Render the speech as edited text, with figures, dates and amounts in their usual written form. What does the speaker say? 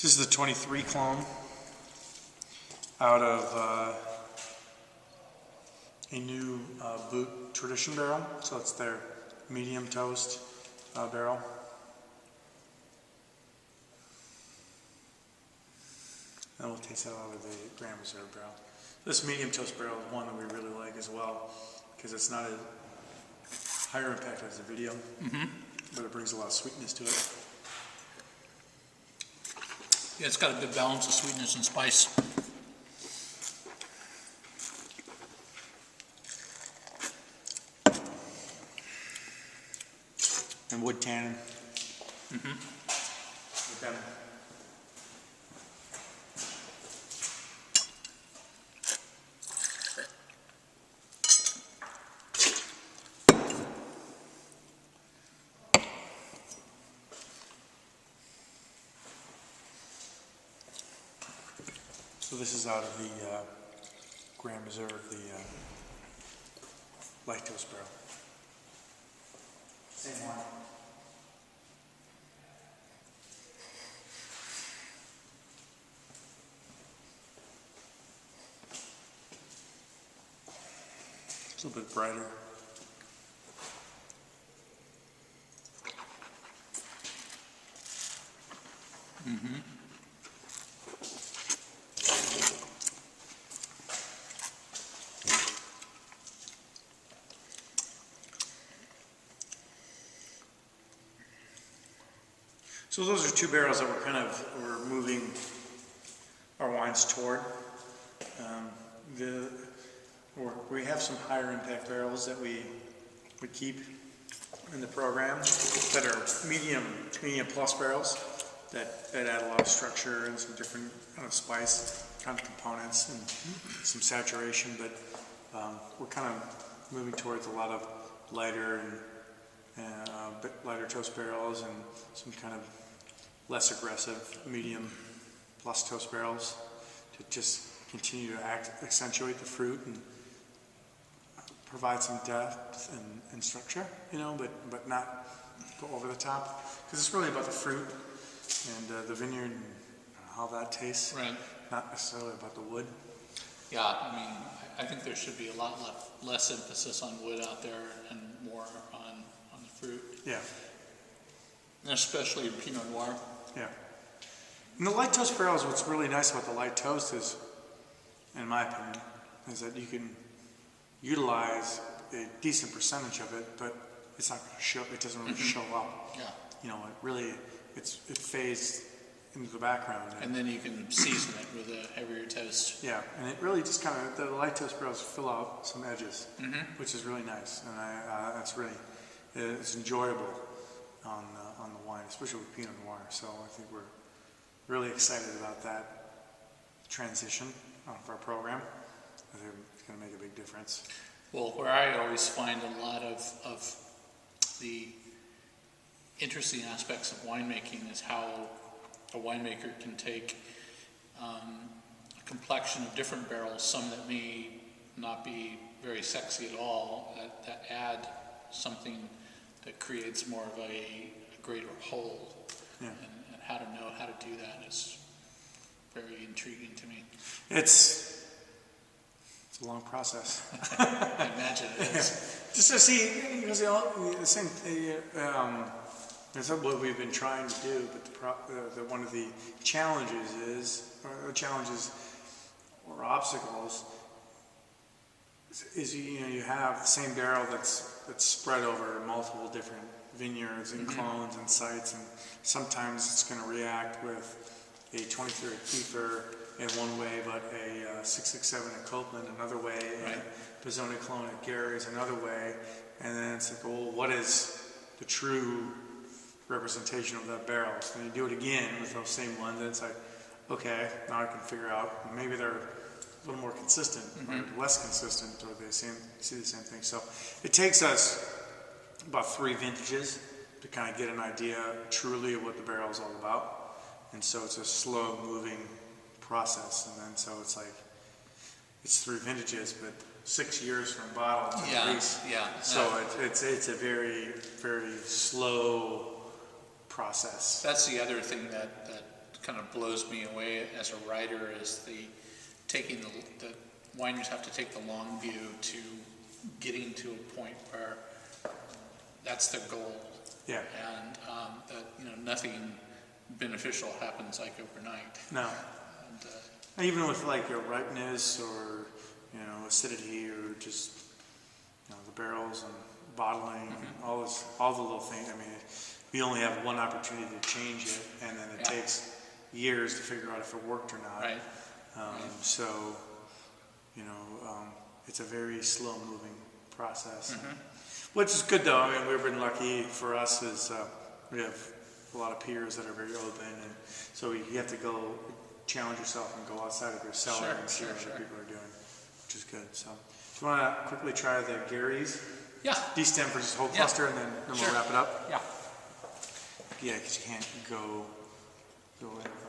This is the 23 clone out of a new boot tradition barrel. So it's their medium toast barrel. And we'll taste that out of the Grand Reserve barrel. This medium toast barrel is one that we really like as well because it's not as higher impact as the video, but it brings a lot of sweetness to it. Yeah, it's got a good balance of sweetness and spice. And wood tannin. So this is out of the Grand Reserve, the light toast barrel. Same one. It's a little bit brighter. So those are two barrels that we're moving our wines toward. We have some higher impact barrels that we keep in the program that are medium plus barrels that add a lot of structure and some different kind of spice kind of components and some saturation. But we're kind of moving towards a lot of lighter and lighter toast barrels and some kind of less aggressive medium plus toast barrels to just continue to accentuate the fruit and provide some depth and structure, you know, but not go over the top, because it's really about the fruit and the vineyard and how that tastes, right? Not necessarily about the wood. Yeah, I mean, I think there should be a lot less emphasis on wood out there and more on the fruit. Yeah. And especially in Pinot Noir. Yeah. And the light toast barrels, what's really nice about the light toast is, in my opinion, is that you can utilize a decent percentage of it, but it's not going to show. It doesn't really show up. Yeah. You know, it fades into the background. And then you can season it with a heavier toast. Yeah, and it really just kind of, the light toast barrels fill out some edges, which is really nice, and that's really, it's enjoyable on the wine, especially with Pinot Noir. So I think we're really excited about that transition for our program. I think it's going to make a big difference. Well, where I always find a lot of the interesting aspects of winemaking is how a winemaker can take a complexion of different barrels, some that may not be very sexy at all, that add something that creates more of a greater whole. Yeah. And how to know how to do that is very intriguing to me. It's a long process. I imagine it is. Just to see, because the same thing, that's what we've been trying to do, but one of the challenges or obstacles is you have the same barrel that's spread over multiple different vineyards and clones and sites, and sometimes it's going to react with a 23 at Keefer in one way, but a 667 at Copeland another way, and a Pizzone clone at Gary's another way, and then it's like, well, what is the true representation of that barrel? So then you do it again with those same ones, and it's like, okay, now I can figure out maybe they're a little more consistent, or less consistent, or they see the same thing. So it takes us about 3 vintages to kind of get an idea truly of what the barrel is all about, and so it's a slow moving process, and then so it's like it's 3 vintages, but 6 years from bottle to release. Yeah. So it's a very, very slow process. That's the other thing that kind of blows me away as a writer is taking the wineries have to take the long view to getting to a point where that's the goal. Yeah. And that nothing beneficial happens like overnight. No. And, even with like your ripeness or acidity or just the barrels and bottling, all the little things. I mean, we only have one opportunity to change it, and then it takes years to figure out if it worked or not. Right. So, it's a very slow-moving process. Which is good, though. I mean, we've been lucky. For us, is we have a lot of peers that are very open, and so you have to go challenge yourself and go outside of your cellar and see what other people are doing, which is good. So, do you want to quickly try the Gary's? Yeah. D-stem for just whole cluster, and then we'll wrap it up. Yeah. Yeah, because you can't go away with